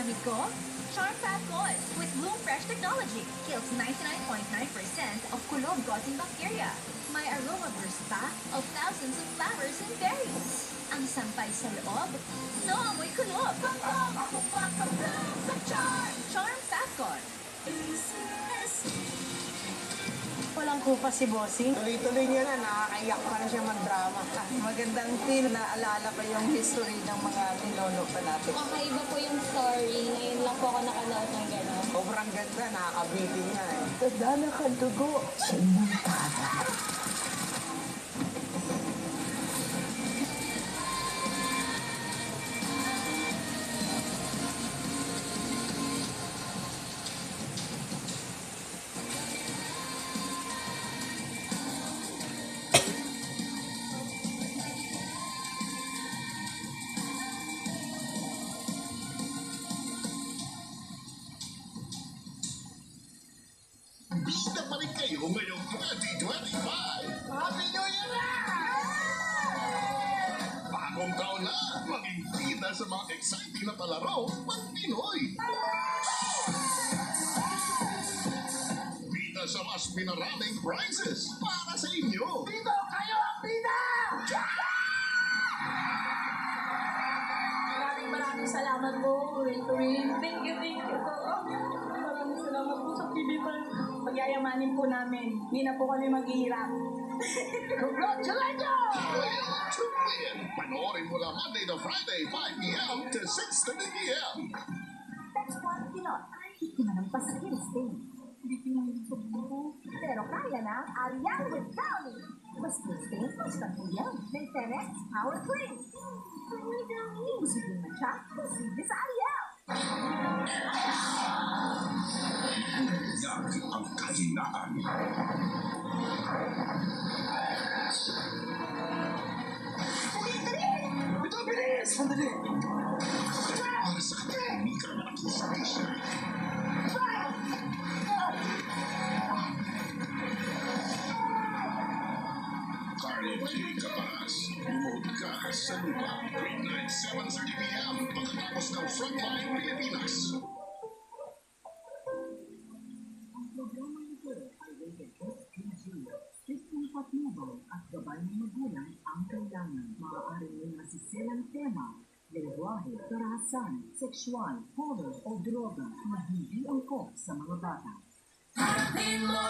gamit ko? Charm Fat Gold with Bloom Fresh Technology. Kills 99.9% of kulog causing bacteria. May aroma burst pa of thousands of flowers and berries. Ang sampay sa loob, naamoy kulog. Ako pa sa Charm! Charm Fat Gold. Walang kupa si Bossing. Tuloy-tuloy niya na, nakakaiyak pa na siya mag-drama. Magandang feel na alala pa yung history ng mga nilolo pa natin. Kakaiba po yung story. Ngayon lang po ako nakanood ng gano'n. Sobrang ganda, nakakabitin niya eh. Tanda na kadugo. Sinuntada. Bida pa rin kayo ngayong 2025! Happy New Year na! Bagong taon na! Maging bida sa mga exciting na palaro pang Pinoy! Bida sa mas minaraming prizes para sa inyo! Dito kayo ang bida! Maraming salamat po, Turin. Thank you po. Maraming salamat po sa TV5. Pagyayamanin po namin. Hindi na po kami maghihirap. Congratulations! To win! Panoorin mo lang Monday to Friday, 5 p.m. to 6:30 p.m. That's one Pinot. Ay, kinampas sa Spain. Hindi pinahilip sa buko. Pero kaya na ang Arial with Brownie. Mas Spain, mas katulad. May Fenex Power Cream. Dami-dami. Posibleng matcha, posible sa Arial. Yan ang kahinaan. Ito, bilis! Sandali! Para sa katahimikan at inspiration. Carlo J. Caparas, remote ka sa lupa. Grade 9, 7:30 p.m. Pagkatapos ng Frontline Pilipinas. Ang programang ito ay rated SPG. Strictly patnubang at gabay ng magulang ang kailangan. Maaaring may masiselang tema, lengguwahe, karahasan, sexual, horror o droga na hindi angkop sa mga bata. Hanapin mo